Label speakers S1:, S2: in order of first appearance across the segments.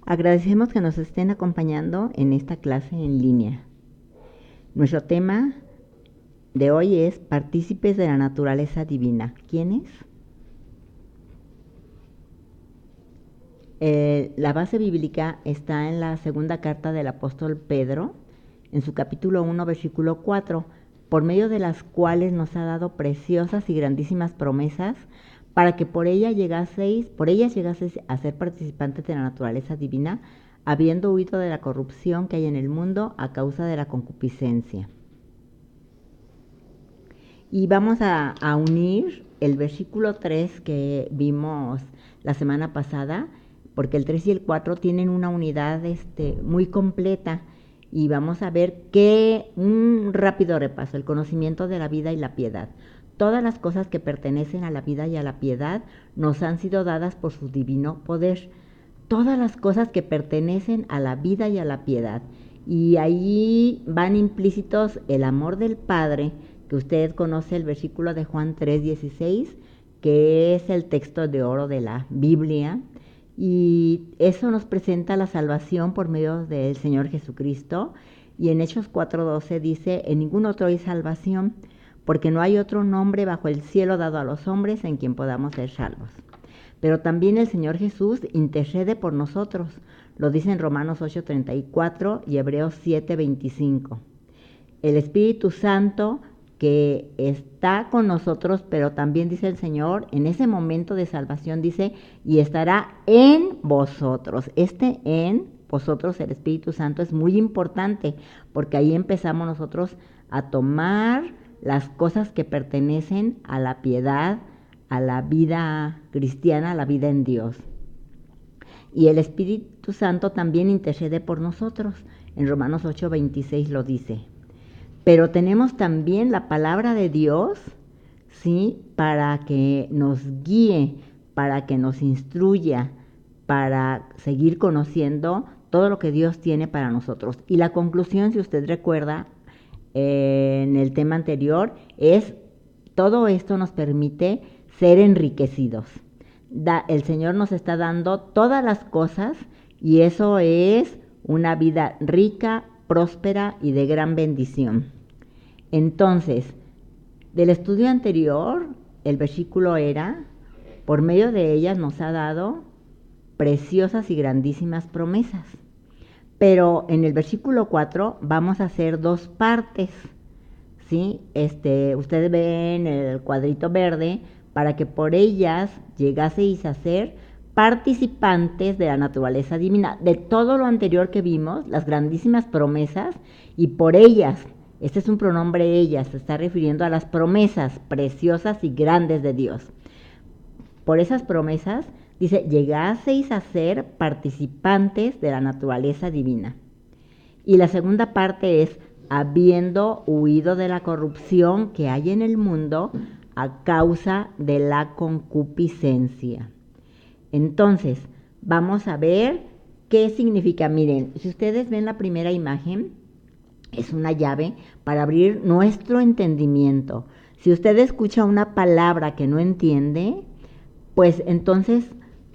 S1: Agradecemos que nos estén acompañando en esta clase en línea. Nuestro tema de hoy es partícipes de la naturaleza divina. ¿Quiénes? La base bíblica está en la segunda carta del apóstol Pedro, en su capítulo 1, versículo 4, por medio de las cuales nos ha dado preciosas y grandísimas promesas para que por ellas llegaseis a ser participantes de la naturaleza divina, habiendo huido de la corrupción que hay en el mundo a causa de la concupiscencia. Y vamos a unir el versículo 3 que vimos la semana pasada, porque el 3 y el 4 tienen una unidad muy completa, y vamos a ver un rápido repaso: el conocimiento de la vida y la piedad. Todas las cosas que pertenecen a la vida y a la piedad nos han sido dadas por su divino poder. Todas las cosas que pertenecen a la vida y a la piedad. Y ahí van implícitos el amor del Padre, que usted conoce el versículo de Juan 3:16, que es el texto de oro de la Biblia. Y eso nos presenta la salvación por medio del Señor Jesucristo. Y en Hechos 4:12 dice: en ningún otro hay salvación, porque no hay otro nombre bajo el cielo dado a los hombres en quien podamos ser salvos. Pero también el Señor Jesús intercede por nosotros. Lo dice en Romanos 8:34 y Hebreos 7:25. El Espíritu Santo que está con nosotros, pero también dice el Señor, en ese momento de salvación dice, y estará en vosotros. En vosotros, el Espíritu Santo, es muy importante, porque ahí empezamos nosotros a tomar las cosas que pertenecen a la piedad, a la vida cristiana, a la vida en Dios. Y el Espíritu Santo también intercede por nosotros. En Romanos 8:26 lo dice. Pero tenemos también la palabra de Dios, ¿sí?, para que nos guíe, para que nos instruya, para seguir conociendo todo lo que Dios tiene para nosotros. Y la conclusión, si usted recuerda, en el tema anterior, es: todo esto nos permite ser enriquecidos. El Señor nos está dando todas las cosas, y eso es una vida rica, próspera y de gran bendición. Entonces, del estudio anterior, el versículo era: por medio de ellas nos ha dado preciosas y grandísimas promesas. Pero en el versículo 4 vamos a hacer dos partes, ¿sí? Ustedes ven el cuadrito verde: para que por ellas llegaseis a ser participantes de la naturaleza divina. De todo lo anterior que vimos, las grandísimas promesas, y por ellas, este es un pronombre ellas, se está refiriendo a las promesas preciosas y grandes de Dios. Por esas promesas, dice, llegaseis a ser participantes de la naturaleza divina. Y la segunda parte es: habiendo huido de la corrupción que hay en el mundo a causa de la concupiscencia. Entonces, vamos a ver qué significa. Miren, si ustedes ven la primera imagen, es una llave para abrir nuestro entendimiento. Si usted escucha una palabra que no entiende, pues entonces,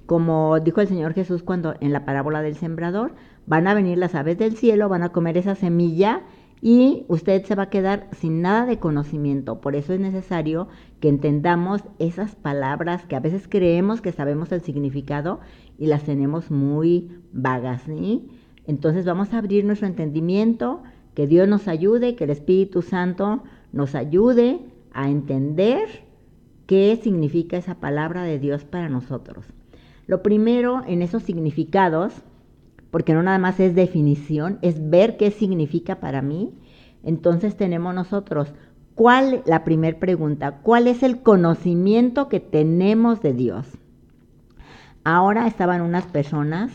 S1: como dijo el Señor Jesús cuando en la parábola del sembrador, van a venir las aves del cielo, van a comer esa semilla y usted se va a quedar sin nada de conocimiento. Por eso es necesario que entendamos esas palabras que a veces creemos que sabemos el significado y las tenemos muy vagas, ¿sí? Entonces vamos a abrir nuestro entendimiento, que Dios nos ayude, que el Espíritu Santo nos ayude a entender qué significa esa palabra de Dios para nosotros. Lo primero en esos significados, porque no nada más es definición, es ver qué significa para mí. Entonces tenemos nosotros, la primera pregunta: ¿cuál es el conocimiento que tenemos de Dios? Ahora estaban unas personas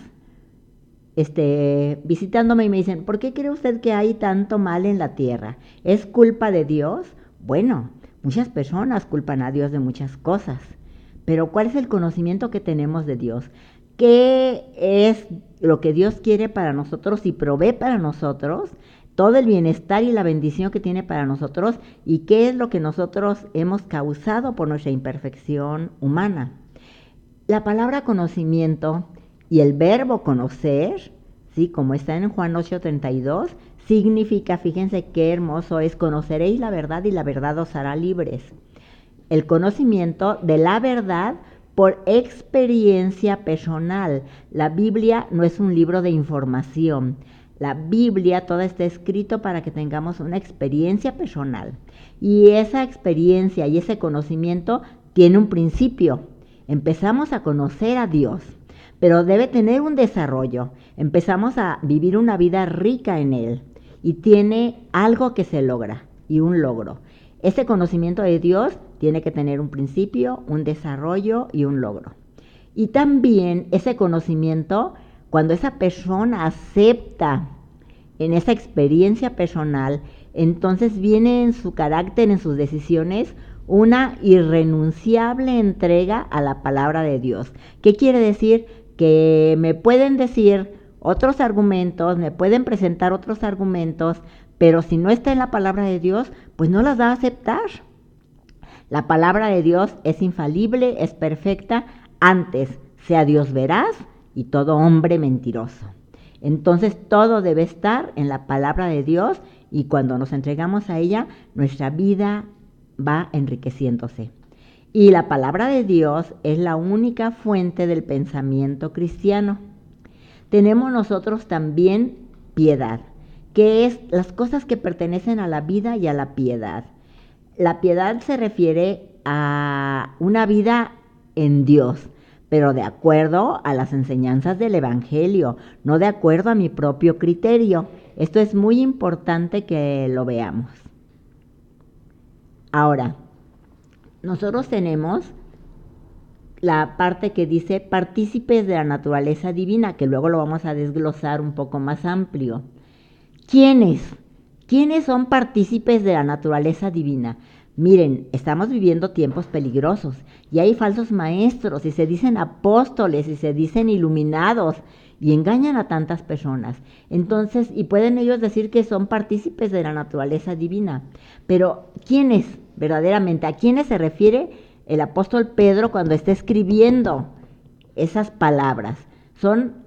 S1: visitándome y me dicen: ¿por qué cree usted que hay tanto mal en la tierra? ¿Es culpa de Dios? Bueno, muchas personas culpan a Dios de muchas cosas, pero ¿cuál es el conocimiento que tenemos de Dios? ¿Qué es lo que Dios quiere para nosotros y provee para nosotros? Todo el bienestar y la bendición que tiene para nosotros, y qué es lo que nosotros hemos causado por nuestra imperfección humana. La palabra conocimiento Y el verbo conocer, ¿sí? Como está en Juan 8:32, significa, fíjense qué hermoso es, conoceréis la verdad y la verdad os hará libres. El conocimiento de la verdad por experiencia personal. La Biblia no es un libro de información. La Biblia toda está escrito para que tengamos una experiencia personal. Y esa experiencia y ese conocimiento tiene un principio. Empezamos a conocer a Dios, pero debe tener un desarrollo. Empezamos a vivir una vida rica en Él y tiene algo que se logra y un logro. Ese conocimiento de Dios tiene que tener un principio, un desarrollo y un logro. Y también ese conocimiento, cuando esa persona acepta en esa experiencia personal, entonces viene en su carácter, en sus decisiones, una irrenunciable entrega a la palabra de Dios. ¿Qué quiere decir? Que me pueden decir otros argumentos, me pueden presentar otros argumentos, pero si no está en la palabra de Dios, pues no las va a aceptar. La palabra de Dios es infalible, es perfecta, antes sea Dios veraz y todo hombre mentiroso. Entonces todo debe estar en la palabra de Dios y cuando nos entregamos a ella, nuestra vida va enriqueciéndose. Y la palabra de Dios es la única fuente del pensamiento cristiano. Tenemos nosotros también piedad, que es las cosas que pertenecen a la vida y a la piedad. La piedad se refiere a una vida en Dios, pero de acuerdo a las enseñanzas del Evangelio, no de acuerdo a mi propio criterio. Esto es muy importante que lo veamos. Ahora, nosotros tenemos la parte que dice partícipes de la naturaleza divina, que luego lo vamos a desglosar un poco más amplio. ¿Quiénes? ¿Quiénes son partícipes de la naturaleza divina? Miren, estamos viviendo tiempos peligrosos y hay falsos maestros y se dicen apóstoles y se dicen iluminados y engañan a tantas personas. Entonces, y pueden ellos decir que son partícipes de la naturaleza divina. Pero, ¿quiénes verdaderamente? ¿A quiénes se refiere el apóstol Pedro cuando está escribiendo esas palabras? Son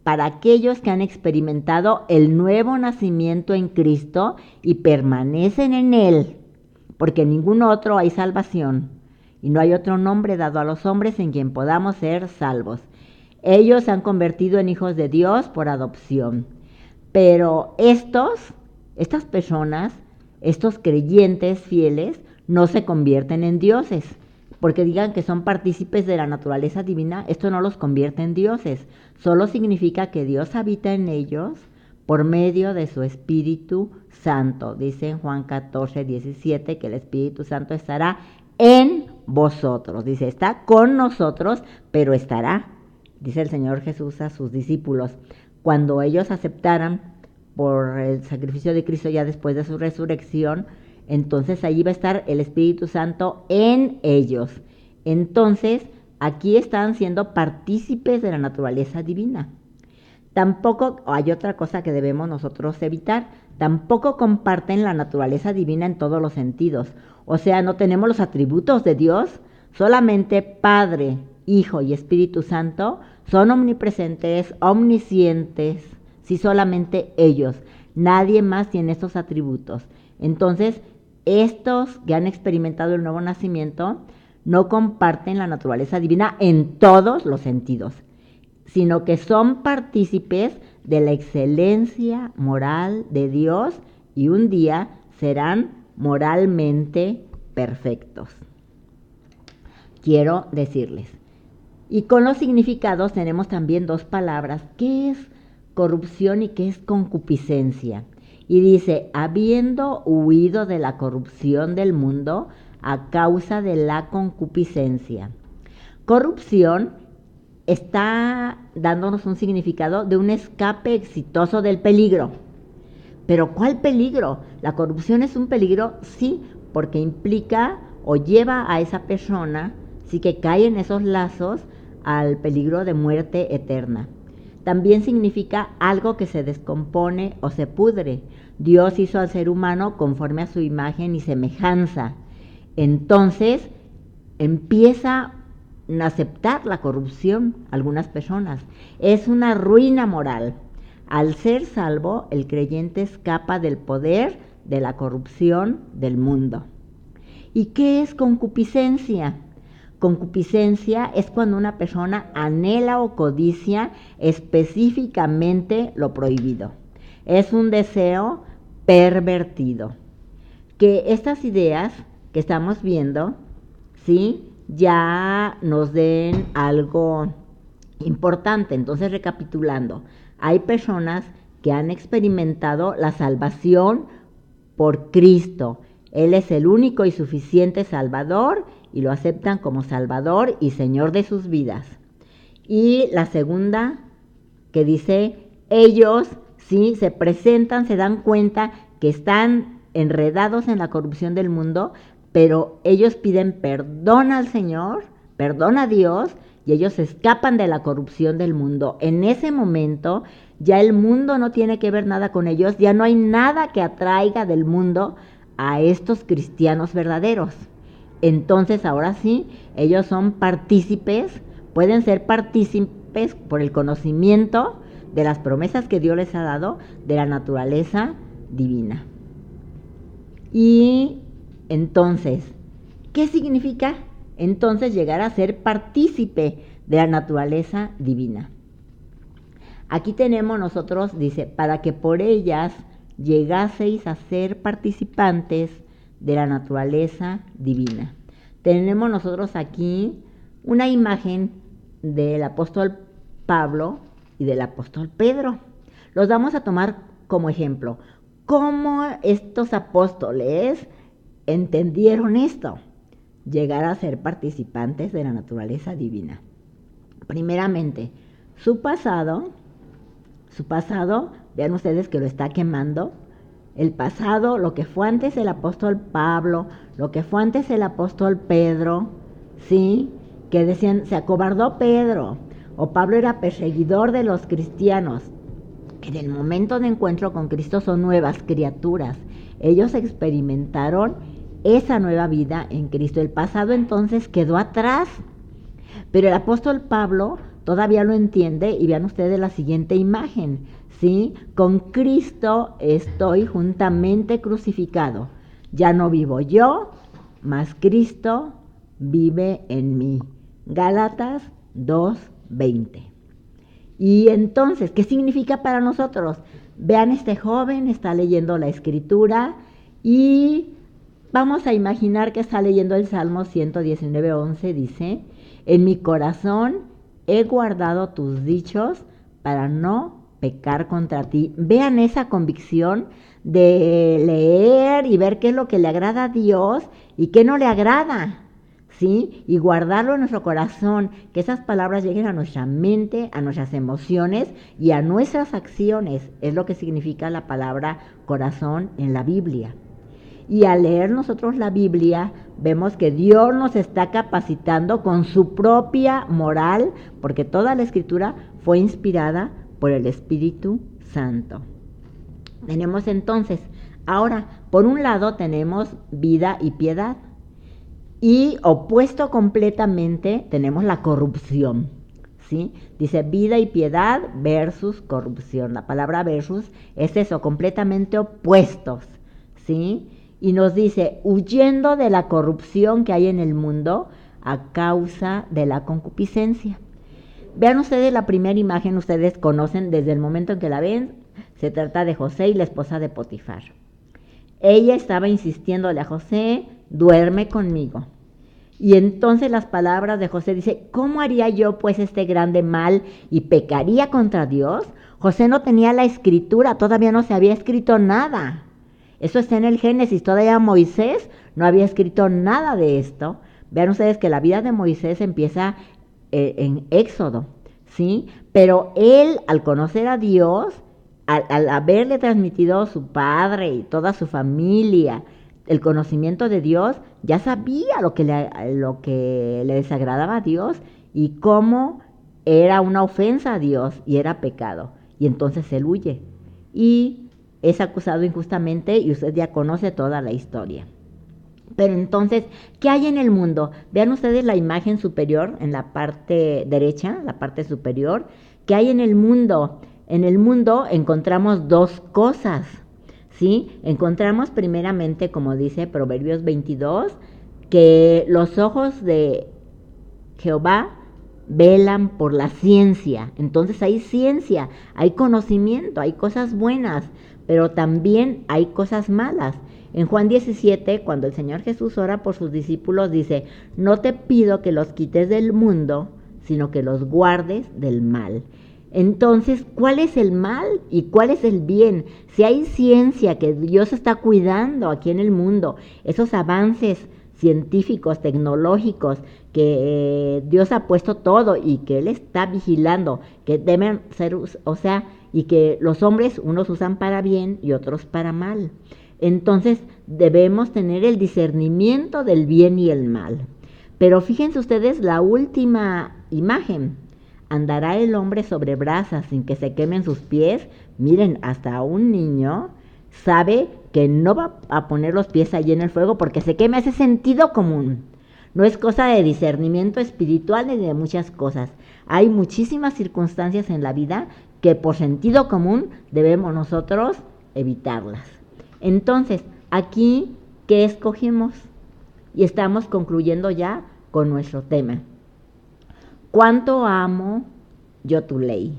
S1: para aquellos que han experimentado el nuevo nacimiento en Cristo y permanecen en Él, porque en ningún otro hay salvación, y no hay otro nombre dado a los hombres en quien podamos ser salvos. Ellos se han convertido en hijos de Dios por adopción. Pero estas personas, estos creyentes fieles, no se convierten en dioses. Porque digan que son partícipes de la naturaleza divina, esto no los convierte en dioses. Solo significa que Dios habita en ellos por medio de su Espíritu Santo. Dice en Juan 14:17 que el Espíritu Santo estará en vosotros. Dice, está con nosotros, pero estará. Dice el Señor Jesús a sus discípulos, cuando ellos aceptaran por el sacrificio de Cristo ya después de su resurrección, entonces allí va a estar el Espíritu Santo en ellos. Entonces, aquí están siendo partícipes de la naturaleza divina. Tampoco, hay otra cosa que debemos nosotros evitar, tampoco comparten la naturaleza divina en todos los sentidos. O sea, no tenemos los atributos de Dios, solamente Padre, Hijo y Espíritu Santo son omnipresentes, omniscientes, sí, solamente ellos. Nadie más tiene estos atributos. Entonces, estos que han experimentado el nuevo nacimiento no comparten la naturaleza divina en todos los sentidos, sino que son partícipes de la excelencia moral de Dios y un día serán moralmente perfectos. Quiero decirles, y con los significados tenemos también dos palabras, ¿qué es corrupción y qué es concupiscencia? Y dice, habiendo huido de la corrupción del mundo a causa de la concupiscencia. Corrupción está dándonos un significado de un escape exitoso del peligro. ¿Pero cuál peligro? ¿La corrupción es un peligro? Sí, porque implica o lleva a esa persona, sí, que cae en esos lazos, al peligro de muerte eterna. También significa algo que se descompone o se pudre. Dios hizo al ser humano conforme a su imagen y semejanza. Entonces empieza aceptar la corrupción algunas personas. Es una ruina moral. Al ser salvo, el creyente escapa del poder de la corrupción del mundo. ¿Y qué es concupiscencia? Concupiscencia es cuando una persona anhela o codicia específicamente lo prohibido. Es un deseo pervertido. Que estas ideas que estamos viendo, ¿sí?, ya nos den algo importante. Entonces, recapitulando, hay personas que han experimentado la salvación por Cristo. Él es el único y suficiente Salvador y lo aceptan como Salvador y Señor de sus vidas. Y la segunda, que dice, ellos sí se presentan, se dan cuenta que están enredados en la corrupción del mundo, pero ellos piden perdón al Señor, perdón a Dios, y ellos escapan de la corrupción del mundo. En ese momento ya el mundo no tiene que ver nada con ellos, ya no hay nada que atraiga del mundo a estos cristianos verdaderos. Entonces ahora sí, ellos son partícipes, pueden ser partícipes por el conocimiento de las promesas que Dios les ha dado de la naturaleza divina. Y entonces, ¿qué significa entonces llegar a ser partícipe de la naturaleza divina? Aquí tenemos nosotros, dice, para que por ellas llegaseis a ser participantes de la naturaleza divina. Tenemos nosotros aquí una imagen del apóstol Pablo y del apóstol Pedro. Los vamos a tomar como ejemplo. ¿Cómo estos apóstoles entendieron esto? Llegar a ser participantes de la naturaleza divina. Primeramente, su pasado, vean ustedes que lo está quemando. El pasado, lo que fue antes el apóstol Pablo, lo que fue antes el apóstol Pedro, ¿sí? Que decían, se acobardó Pedro, o Pablo era perseguidor de los cristianos. En el momento de encuentro con Cristo son nuevas criaturas. Ellos experimentaron esa nueva vida en Cristo. El pasado entonces quedó atrás. Pero el apóstol Pablo todavía lo entiende y vean ustedes la siguiente imagen, ¿sí? Con Cristo estoy juntamente crucificado. Ya no vivo yo, mas Cristo vive en mí. Gálatas 2:20. Y entonces, ¿qué significa para nosotros? Vean, este joven está leyendo la Escritura y vamos a imaginar que está leyendo el Salmo 119:11, dice, en mi corazón he guardado tus dichos para no pecar contra ti. Vean esa convicción de leer y ver qué es lo que le agrada a Dios y qué no le agrada, ¿sí? Y guardarlo en nuestro corazón, que esas palabras lleguen a nuestra mente, a nuestras emociones y a nuestras acciones. Es lo que significa la palabra corazón en la Biblia. Y al leer nosotros la Biblia, vemos que Dios nos está capacitando con su propia moral, porque toda la Escritura fue inspirada por el Espíritu Santo. Tenemos entonces, ahora, por un lado tenemos vida y piedad, y opuesto completamente tenemos la corrupción, ¿sí? Dice vida y piedad versus corrupción. La palabra versus es eso, completamente opuestos, ¿sí? Y nos dice, huyendo de la corrupción que hay en el mundo a causa de la concupiscencia. Vean ustedes la primera imagen, ustedes conocen desde el momento en que la ven, se trata de José y la esposa de Potifar. Ella estaba insistiéndole a José, duerme conmigo. Y entonces las palabras de José dice, ¿cómo haría yo pues este grande mal y pecaría contra Dios? José no tenía la escritura, todavía no se había escrito nada. Eso está en el Génesis, todavía Moisés no había escrito nada de esto. Vean ustedes que la vida de Moisés empieza en Éxodo, ¿sí? Pero él, al conocer a Dios, al haberle transmitido a su padre y toda su familia el conocimiento de Dios, ya sabía lo que le desagradaba a Dios y cómo era una ofensa a Dios y era pecado. Y entonces él huye y es acusado injustamente y usted ya conoce toda la historia. Pero entonces, ¿qué hay en el mundo? Vean ustedes la imagen superior en la parte derecha, la parte superior. ¿Qué hay en el mundo? En el mundo encontramos dos cosas, ¿sí? Encontramos primeramente, como dice Proverbios 22, que los ojos de Jehová velan por la ciencia. Entonces hay ciencia, hay conocimiento, hay cosas buenas, pero también hay cosas malas. En Juan 17, cuando el Señor Jesús ora por sus discípulos, dice, no te pido que los quites del mundo, sino que los guardes del mal. Entonces, ¿cuál es el mal y cuál es el bien? Si hay ciencia que Dios está cuidando aquí en el mundo, esos avances científicos, tecnológicos, que Dios ha puesto todo y que Él está vigilando, que deben ser, o sea, y que los hombres unos usan para bien y otros para mal. Entonces debemos tener el discernimiento del bien y el mal. Pero fíjense ustedes la última imagen. ¿Andará el hombre sobre brasas sin que se quemen sus pies? Miren, hasta un niño sabe que no va a poner los pies allí en el fuego porque se queme, ese sentido común. No es cosa de discernimiento espiritual ni de muchas cosas. Hay muchísimas circunstancias en la vida que por sentido común debemos nosotros evitarlas. Entonces, aquí, ¿qué escogimos? Y estamos concluyendo ya con nuestro tema. ¿Cuánto amo yo tu ley?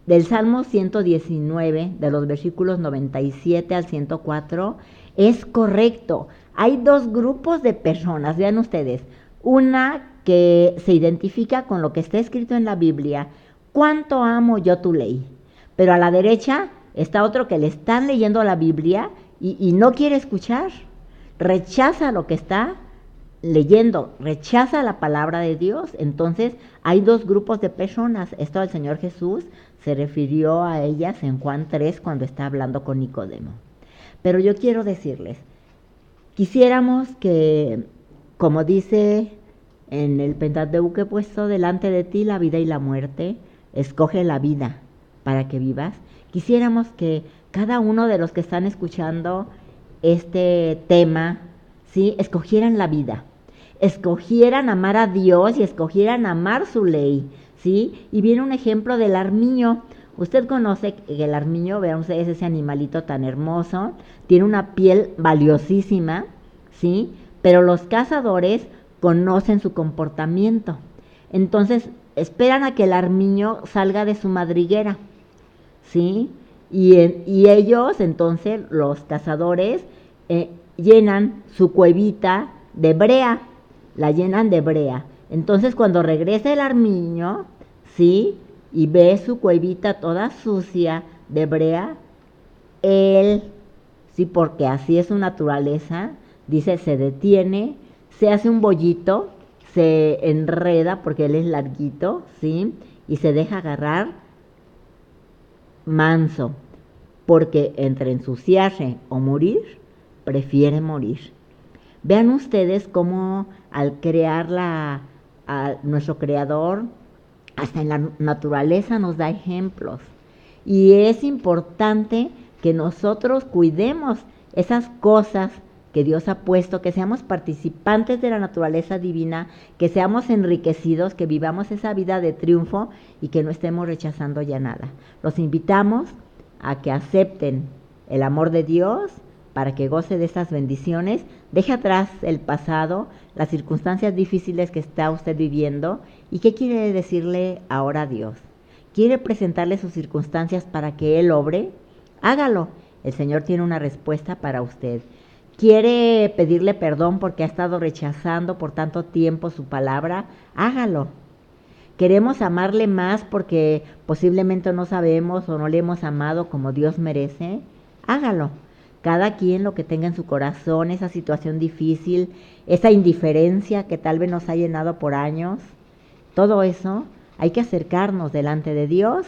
S1: Del Salmo 119, de los versículos 97 al 104, es correcto. Hay dos grupos de personas, vean ustedes. Una que se identifica con lo que está escrito en la Biblia, ¿cuánto amo yo tu ley? Pero a la derecha está otro que le están leyendo la Biblia y no quiere escuchar. Rechaza lo que está leyendo, rechaza la palabra de Dios. Entonces hay dos grupos de personas. Esto el Señor Jesús se refirió a ellas en Juan 3 cuando está hablando con Nicodemo. Pero yo quiero decirles, quisiéramos que, como dice en el Pentateuco, he puesto delante de ti la vida y la muerte, escoge la vida para que vivas. Quisiéramos que cada uno de los que están escuchando este tema, ¿sí?, escogieran la vida, escogieran amar a Dios y escogieran amar su ley, ¿sí? Y viene un ejemplo del armiño. Usted conoce que el armiño, vean ustedes ese animalito tan hermoso, tiene una piel valiosísima, ¿sí? Pero los cazadores conocen su comportamiento. Entonces, esperan a que el armiño salga de su madriguera, ¿sí? Y ellos, entonces, los cazadores, llenan su cuevita de brea, la llenan de brea. Entonces, cuando regresa el armiño, ¿sí?, y ve su cuevita toda sucia de brea, él, sí, porque así es su naturaleza, dice, se detiene, se hace un bollito, se enreda porque él es larguito, ¿sí?, y se deja agarrar manso, porque entre ensuciarse o morir, prefiere morir. Vean ustedes cómo al crear a nuestro creador, hasta en la naturaleza nos da ejemplos. Y es importante que nosotros cuidemos esas cosas que Dios ha puesto, que seamos participantes de la naturaleza divina, que seamos enriquecidos, que vivamos esa vida de triunfo y que no estemos rechazando ya nada. Los invitamos a que acepten el amor de Dios para que goce de estas bendiciones. Deje atrás el pasado, las circunstancias difíciles que está usted viviendo. ¿Y qué quiere decirle ahora a Dios? ¿Quiere presentarle sus circunstancias para que Él obre? Hágalo. El Señor tiene una respuesta para usted. ¿Quiere pedirle perdón porque ha estado rechazando por tanto tiempo su palabra? Hágalo. ¿Queremos amarle más porque posiblemente no sabemos o no le hemos amado como Dios merece? Hágalo. Cada quien lo que tenga en su corazón, esa situación difícil, esa indiferencia que tal vez nos ha llenado por años, todo eso hay que acercarnos delante de Dios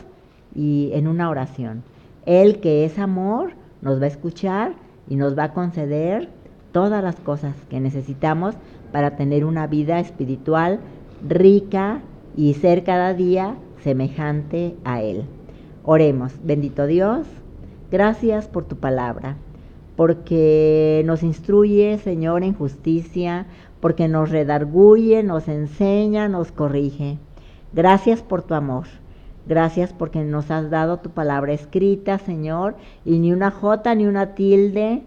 S1: y en una oración. Él, que es amor, nos va a escuchar y nos va a conceder todas las cosas que necesitamos para tener una vida espiritual rica y ser cada día semejante a Él. Oremos. Bendito Dios, gracias por tu palabra. porque nos instruye, Señor, en justicia, porque nos redarguye, nos enseña, nos corrige. Gracias por tu amor. Gracias porque nos has dado tu palabra escrita, Señor, y ni una jota ni una tilde,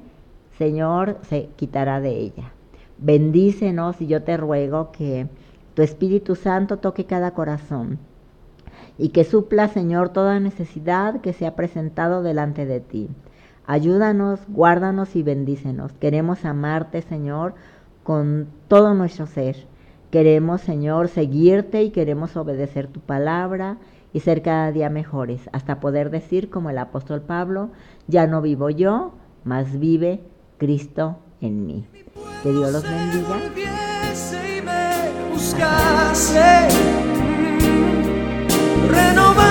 S1: Señor, se quitará de ella. Bendícenos y yo te ruego que tu Espíritu Santo toque cada corazón y que supla, Señor, toda necesidad que se ha presentado delante de ti. Ayúdanos, guárdanos y bendícenos. Queremos amarte, Señor, con todo nuestro ser. Queremos, Señor, seguirte y queremos obedecer tu palabra y ser cada día mejores, hasta poder decir como el apóstol Pablo, ya no vivo yo, mas vive Cristo en mí. Que Dios los bendiga.
S2: Renovar